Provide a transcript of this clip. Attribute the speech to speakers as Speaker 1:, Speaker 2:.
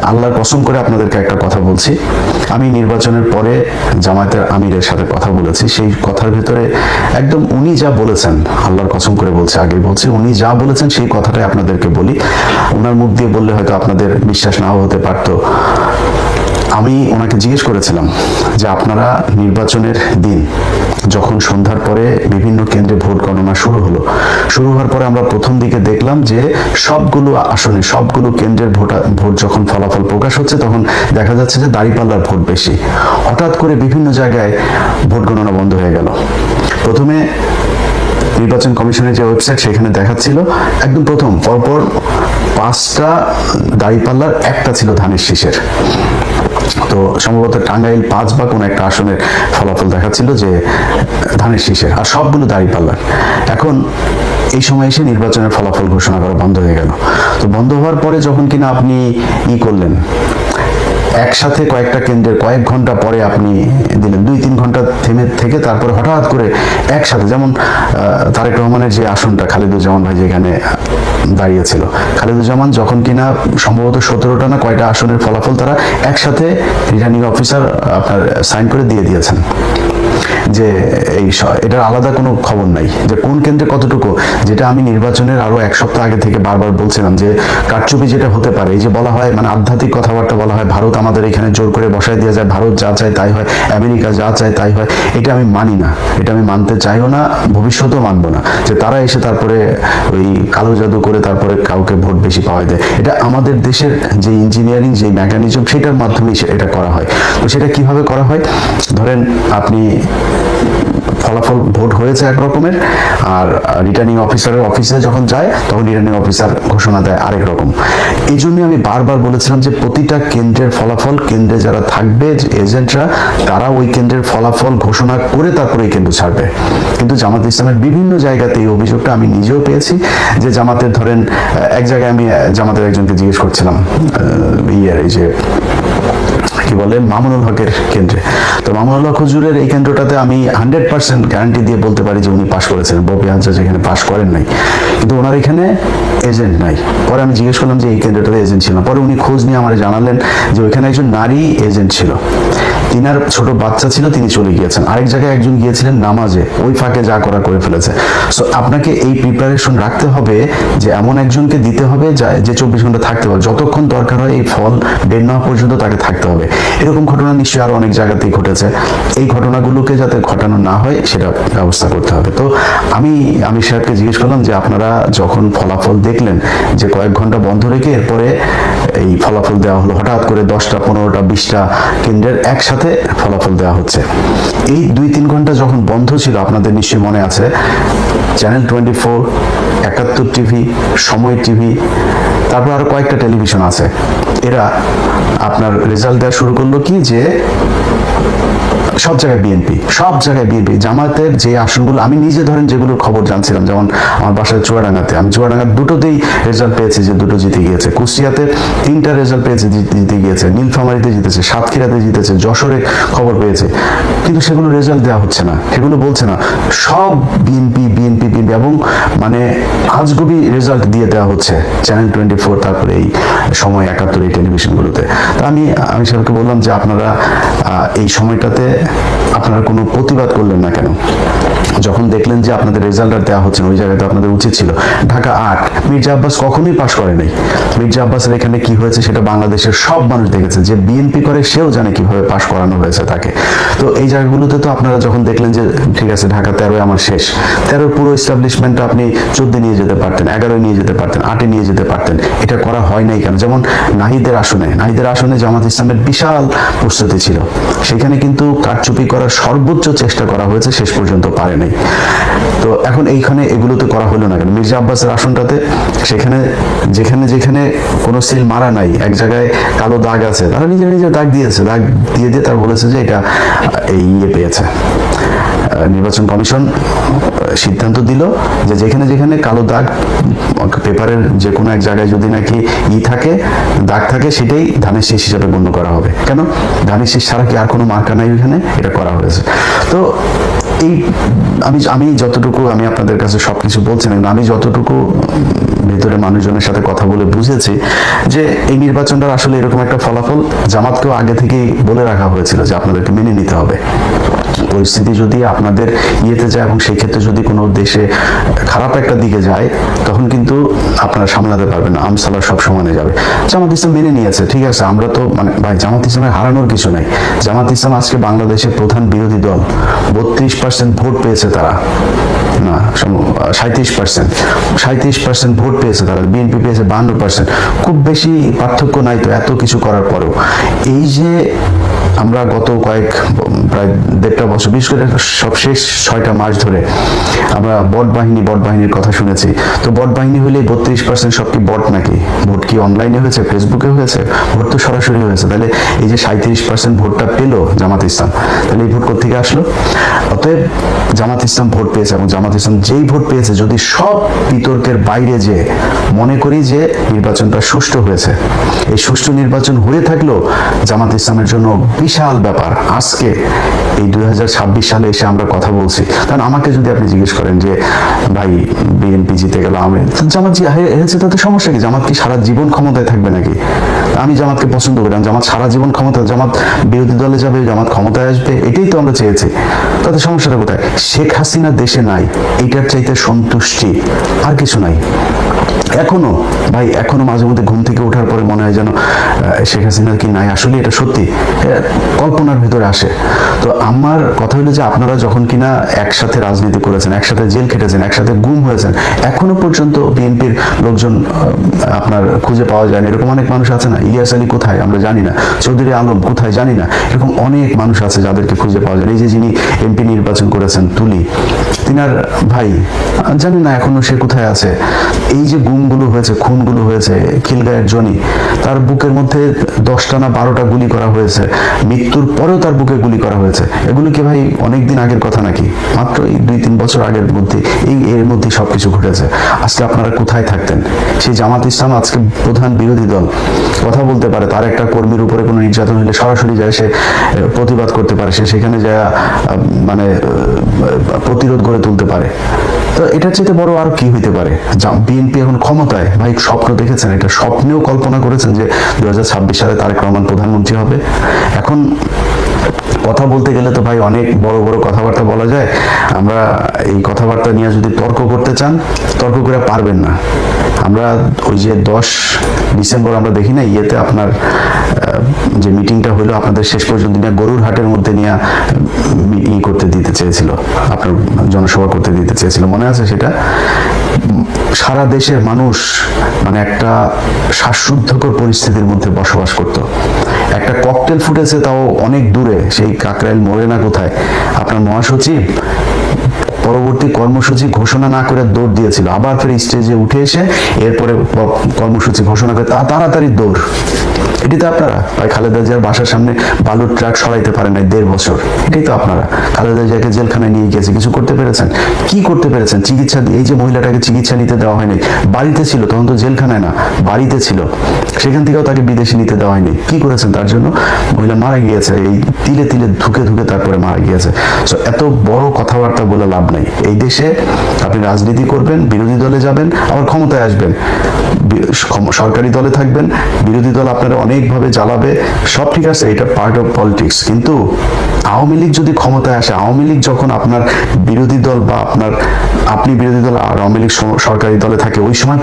Speaker 1: আল্লাহর কসম করে আপনাদেরকে একটা কথা বলছি, আমি নির্বাচনের পরে জামায়াতের আমিরের সাথে কথা বলেছি, সেই কথার ভিতরে একদম উনি যা বলেছেন, আল্লাহর কসম করে বলছি, আগে বলছি, উনি যা বলেছেন সেই কথাটাই আপনাদেরকে বলি। ওনার মুখ দিয়ে বললে হয়তো আপনাদের বিশ্বাস নাও হতে পারতো। আমি ওনাকে জিজ্ঞেস করেছিলাম যে আপনারা নির্বাচনের দিন যখন সন্ধ্যার পরে বিভিন্ন কেন্দ্রে ভোট গণনা শুরু হওয়ার পরে আমরা প্রথম দিকে দেখলাম যে সবগুলো আসনে সবগুলো কেন্দ্রের ভোট যখন ফলাফল প্রকাশ হচ্ছে তখন দেখা যাচ্ছে যে দাঁড়িপাল্লার ভোট বেশি। হঠাৎ করে বিভিন্ন জায়গায় ভোট গণনা বন্ধ হয়ে গেল। প্রথমে নির্বাচন কমিশনের যে ওয়েবসাইট সেখানে দেখাচ্ছিল একদম প্রথম পরপর 5টা দাঁড়িপাল্লার একটা ছিল ধানের শীষের। তো সম্ভবত টাঙ্গাইল 5 বা কোনো একটা আসনের ফলাফল দেখাচ্ছিল যে ধানের শীষের, আর সবগুলো দাঁড়িপাল্লার। এখন এই সময় এসে নির্বাচনের ফলাফল ঘোষণা করা বন্ধ হয়ে গেল। তো বন্ধ হওয়ার পরে যখন কিনা আপনি করলেন, একসাথে কয়েকটা কেন্দ্রের কয়েক ঘন্টা পরে আপনি দিলেন, 2-3 ঘন্টা থেমে থেকে তারপরে হঠাৎ করে একসাথে, যেমন তারেক রহমানের যে আসনটা খালিদুজ্জামান ভাই যেখানে দাঁড়িয়েছিল, খালিদুজ্জামান যখন কিনা সম্ভবত 17টা না কয়টা আসনের ফলাফল তারা একসাথে রিটার্নিং অফিসার আপনার সাইন করে দিয়ে দিয়েছেন যে এটার আলাদা কোনো খবর নাই যে কোন কেন্দ্রে কতটুকু। যেটা আমি নির্বাচনের আরো 1 সপ্তাহ আগে থেকে বারবার বলছিলাম যে কারচুপি যেটা হতে পারে, এই যে বলা হয় মানে আধ্যাত্মিক কথাবার্তা বলা হয়, ভারত আমাদের এখানে জোর করে বসায় দেওয়া যায়, ভারত যা চায় তাই হয়, আমেরিকা যা চায় তাই হয়, এটা আমি মানি না, এটা আমি মানতে চাইও না, ভবিষ্যতেও মানবো না যে তারা এসে তারপরে ওই কালো জাদু করে তারপরে কাউকে ভোট বেশি পাওয়া দেয়। এটা আমাদের দেশের যে ইঞ্জিনিয়ারিং যে মেকানিজম সেটার মাধ্যমেই এটা করা হয়। তো সেটা কিভাবে করা হয়, ধরেন আপনি ফলাফল ভোট হয়েছে এক রকমের, আর রিটার্নিং অফিসারের অফিসে যখন যায় তখন রিটার্নিং অফিসার ঘোষণা দেয় আরেক রকম। এই জন্য আমি বারবার বলেছিলাম যে প্রতিটা কেন্দ্রের ফলাফল কেন্দ্রে যারা থাকবে এজেন্টরা তারা ওই কেন্দ্রের ফলাফল ঘোষণা করে তারপরে এই কেন্দ্র ছাড়বে। কিন্তু জামাত ইসলামের বিভিন্ন জায়গাতে এই অভিযোগটা আমি নিজেও পেয়েছি যে জামাতের ধরেন এক জায়গায় আমি জামাতের একজনকে জিজ্ঞেস করছিলাম এই যে কি বলে মামুনুল হকের কেন্দ্রে, তো মামুনুল হক হুজুরের এই কেন্দ্রটাতে আমি 100% গ্যারান্টি দিয়ে বলতে পারি যে উনি পাশ করেছেন, ববি হাজার যেখানে পাশ করেন নাই, কিন্তু ওনার এখানে এজেন্ট নাই। পরে আমি জিজ্ঞেস করলাম যে এই কেন্দ্রটাতে এজেন্ট ছিল না, পরে উনি খোঁজ নিয়ে আমার জানালেন যে ওইখানে একজন নারী এজেন্ট ছিল, তিনার ছোট বাচ্চা ছিল, তিনি চলে গিয়েছেন। আরেক জায়গায় একজন গিয়েছিলেন নামাজে, ওই ফাঁকে যা করা করে ফেলেছে। সো আপনাকে এই প্রিপারেশন রাখতে হবে যে এমন একজনকে দিতে হবে যে 24 ঘন্টা থাকতে হবে, যতক্ষণ দরকার হয় এই ফল বের না পর্যন্ত তাকে থাকতে হবে। এরকম ঘটনা নিশ্চয়ই আরো অনেক জায়গাতেই ঘটেছে। এই ঘটনাগুলোকে যাতে ঘটানো না হয় সেটা ব্যবস্থা করতে হবে। তো আমি সাহেবকে জিজ্ঞেস করলাম যে আপনারা যখন ফলাফল দেখলেন যে কয়েক ঘন্টা বন্ধ রেখে এরপরে এই ফলাফল দেওয়া হলো, হঠাৎ করে 10টা 15টা 20টা কেন্দ্রের একসাথে ফলাফল দেওয়া হচ্ছে, এই 2-3 ঘন্টা যখন বন্ধ ছিল আপনাদের নিশ্চয়ই মনে আছে চ্যানেল 24, 71 টিভি, সময় টিভি, তারপর আরো কয়েকটা টেলিভিশন আছে, এরা আপনার রেজাল্ট দেওয়া শুরু করলো কি যে সব জায়গায় বিএনপি, সব জায়গায় বিএনপি। জামাতের যে আসনগুলো আমি নিজে ধরেন যেগুলোর খবর জানছিলাম, যেমন আমার বাসায় চুয়াডাঙ্গাতে, আমি চুয়াডাঙ্গার দুটোতেই রেজাল্ট পেয়েছি যে দুটো জিতে গিয়েছে, কুষ্টিয়াতে 3টা রেজাল্ট পেয়েছে জিতে গিয়েছে, নীলফামারীতে জিতেছে, সাতক্ষীরাতে জিতেছে, যশোরে খবর পেয়েছে, কিন্তু সেগুলো রেজাল্ট দেওয়া হচ্ছে না, সেগুলো বলছে না, সব বিএনপি বিএনপি বিএনপি, এবং মানে আজগুবি রেজাল্ট দিয়ে দেওয়া হচ্ছে চ্যানেল 24, তারপরে এই সময় 71 এই টেলিভিশনগুলোতে। তো আমি সাহেবকে বললাম যে আপনারা এই সময়টাতে আপনারা কোনো প্রতিবাদ করলেন না কেন? যখন দেখলেন যে আপনাদের রেজাল্ট আর দেওয়া হচ্ছে না, ওই জায়গাতে আপনাদের উচিত ছিল। ঢাকা 8 মির্জা আব্বাস কখনোই পাশ করে নাই। মির্জা আব্বাসের এখানে কি হয়েছে সেটা বাংলাদেশের সব মানুষ দেখেছে, যে বিএনপি করে সেও জানে কিভাবে পাশ করানো হয়েছে তাকে। তো এই জায়গাগুলোতে তো আপনারা যখন দেখলেন যে ঠিক আছে ঢাকা 13 আমার শেষ, 13 পুরো এস্টাবলিশমেন্টটা আপনি 14 নিয়ে যেতে পারতেন, 11 নিয়ে যেতে পারতেন, 8 নিয়ে যেতে পারতেন, এটা করা হয় নাই কেন? যেমন নাহিদের আসনে জামাত ইসলামের বিশাল প্রস্তুতি ছিল, সেখানে কিন্তু কারচুপি করার সর্বোচ্চ চেষ্টা করা হয়েছে, শেষ পর্যন্ত পারে নাই। তো এখন এইখানে এগুলোতে করা হলো না কেন? মির্জা আব্বাসের আসনটাতে সেখানে যেখানে কোনো সিল মারা নাই, এক জায়গায় কালো দাগ আছে, তারা নিজে দাগ দিয়েছে, দাগ দিয়ে তারা বলেছে যে এটা এই পেয়েছে। নির্বাচন কমিশন সিদ্ধান্ত দিল যে যেখানে কালো দাগ পেপারের যে কোনো এক জায়গায় যদি নাকি থাকে, দাগ থাকে, সেটাই ধানের শীষ হিসেবে গণ্য করা হবে। কেন? ধানের শীষ ছাড়া কি আর কোনো মার্কা নাই ওইখানে? এটা করা হয়েছে। তো এই আমি যতটুকু আমি আপনাদের কাছে সবকিছু বলছি না, আমি যতটুকু ভেতরে মানুষজনের সাথে কথা বলে বুঝেছি যে এই নির্বাচনটার আসলে এরকম একটা ফলাফল জামাতকেও আগে থেকেই বলে রাখা হয়েছিল যে আপনাদেরকে মেনে নিতে হবে। পরিস্থিতি যদি আপনাদের ইয়েতে যায় এবং সেই ক্ষেত্রে যদি কোনো দেশে খারাপ একটা দিকে যায় তখন কিন্তু আপনারা সামলাতে পারবেন না, আমসালা সব সমানে যাবে। জামাত ইসলাম মেনে নিয়েছে, ঠিক আছে, আমরা তো মানে ভাই জামাত ইসলামের হারানোর কিছু নাই। জামাত ইসলাম আজকে বাংলাদেশের প্রধান বিরোধী দল, 32% ভোট পেয়েছে তারা, না 37% ভোট পেয়েছে তারা, বিএনপি পেয়েছে 52%। খুব বেশি পার্থক্য নাই তো এত কিছু করার পরেও। এই যে আমরা গত প্রায় 1.5 বছর, বিশেষ করে সব শেষ 6টা মাস ধরে আমরা বট বাহিনীর কথা শুনেছি। তো বট বাহিনী হলে 32% সব কি বট নাকি? ভোট কি অনলাইনে হয়েছে, ফেসবুকে হয়েছে? ভোট তো সরাসরি হয়েছে। তাহলে এই যে 37% ভোটটা পেল জামাত ইসলাম, তাহলে এই ভোট কোথেকে আসলো? অতএব জামাত ইসলাম ভোট পেয়েছে এবং জামাত ইসলাম যেই ভোট পেয়েছে, যদি সব বিতর্কের বাইরে যে মনে করি যে নির্বাচনটা সুষ্ঠু হয়েছে, এই সুষ্ঠু নির্বাচন হয়ে থাকলেও জামাত ইসলামের জন্য বিশাল ব্যাপার। আজকে এই 2026 সালে এসে আমরা কথা বলছি, কারণ আমাকে যদি আপনি জিজ্ঞেস করেন যে ভাই বিএনপি জিতে গেল, জামাত হেরেছে, তাতে সমস্যা কি? জামাত কি সারা জীবন ক্ষমতায় থাকবে নাকি? আমি জামাতকে পছন্দ করি, জামাত সারা জীবন ক্ষমতা, জামাত বিরোধী দলে যাবে, জামাত ক্ষমতায় আসবে, এটাই তো আমরা চেয়েছি। তাতে সমস্যাটা কোথায়? শেখ হাসিনা দেশে নাই, এইটার চাইতে সন্তুষ্টি আর কিছু নাই। এখনো মাঝে মধ্যে ঘুম থেকে ওঠার পরে মনে হয় যেন শেখ হাসিনা কি নাই, আসলে এটা সত্যি কল্পনার ভিতরে আসে। তো আমার কথা হলো যে আপনারা যখন কিনা একসাথে রাজনীতি করেছেন, একসাথে জেল খেটেছেন, একসাথে গুম হয়েছেন, এখনো পর্যন্ত বিএনপির লোকজন আপনার খুঁজে পাওয়া যায় না। এরকম অনেক মানুষ আছে না? ইলিয়াস আলী কোথায় আমরা জানি না, চৌধুরী আলম কোথায় জানি না, এরকম অনেক মানুষ আছে যাদেরকে খুঁজে পাওয়া যায়। এই যে যিনি এমপি নির্বাচন করেছেন তুলি, তিনার ভাই জানি না এখনো সে কোথায় আছে। এই যে গুমগুলো হয়েছে, খুনগুলো হয়েছে, খিলগাঁয়ের জনি, তার বুকের মধ্যে 10টা না 12টা গুলি করা হয়েছে, মৃত্যুর পরেও তার বুকে গুলি করা হয়েছে। এগুলো কি ভাই অনেকদিন আগের কথা নাকি? মাত্র এই 2-3 বছর আগের মধ্যে এর মধ্যে সবকিছু ঘটেছে। আজকে আপনারা কোথায় থাকতেন? সেই জামাত ইসলাম আজকে প্রধান বিরোধী দল, কথা বলতে পারে, তার একটা কর্মীর উপরে কোনো নির্যাতন হলে সরাসরি যায় সে প্রতিবাদ করতে পারে, সে সেখানে যায় মানে প্রতিরোধ গড়ে তুলতে পারে। তো এটার চাইতে বড় আর কি হইতে পারে? বিএনপি এখন ক্ষমতায়, ভাই স্বপ্ন দেখেছেন, এটা স্বপ্নেও কল্পনা করেছেন যে 2026 সালে তারেক রহমান প্রধানমন্ত্রী হবে? এখন কথা বলতে গেলে তো ভাই অনেক বড় বড় কথাবার্তা বলা যায়। আমরা এই কথাবার্তা নিয়ে যদি তর্ক করতে চান, তর্ক করে পারবেন না। আমরা ওই যে 10 ডিসেম্বর আমরা দেখি না ইয়েতে আপনার যে মিটিংটা হলো, আপনাদের শেষ পর্যন্ত নিয়ে গরুর হাটের মধ্যে নিয়ে করতে দিতে চেয়েছিল, আপনার জনসভা করতে দিতে চেয়েছিল, মনে আছে সেটা? সারা দেশের মানুষ মানে একটা শ্বাসরুদ্ধকর পরিস্থিতির মধ্যে বসবাস করত। একটা ককটেল ফুটেছে, তাও অনেক দূরে, সেই কাকরাইল মোড়ে না কোথায়। আপনার মহাসচিব পরবর্তী কর্মসূচি ঘোষণা না করে দৌড় দিয়েছিল, আবার ফের স্টেজে উঠে এসে এরপরে কর্মসূচি ঘোষণা করে তাড়াতাড়ি দৌড়। এটি তো আপনারা ভাই খালেদা জিয়ার বাসার সামনে বালুর ট্রাক সরাইতে পারেন নাই 1.5 বছর। এটাই তো আপনারা। খালেদা জিয়াকে জেলখানায় নিয়ে গেছে, কিছু করতে পেরেছেন? কি করতে পেরেছেন? চিকিৎসা, এই যে মহিলাটাকে চিকিৎসা নিতে দেওয়া হয়নি, বাড়িতে ছিল তখন তো জেলখানায় না, বাড়িতে ছিল, সেখান থেকেও তাকে বিদেশে নিতে দেওয়া হয়নি। কি করেছেন তার জন্য? মহিলা মারা গিয়েছে, এই তিলে তিলে ধুকে ধুকে তারপরে মারা গিয়েছে। তো এত বড় কথাবার্তা বলে লাভ নাই। এই দেশে আপনি রাজনীতি করবেন, বিরোধী দলে যাবেন, আবার ক্ষমতায় আসবেন, সরকারি দলে থাকবেন, বিরোধী দল আপনারা অনেকভাবে জ্বালাবে, সব ঠিক আছে, এটা পার্ট অফ পলিটিক্স। কিন্তু আওয়ামী লীগ যদি ক্ষমতায় আসে, আওয়ামী লীগ যখন আপনার বিরোধী দল বা আপনি বিরোধী দল আর আওয়ামী লীগ সরকারি দলে থাকে, ওই সময়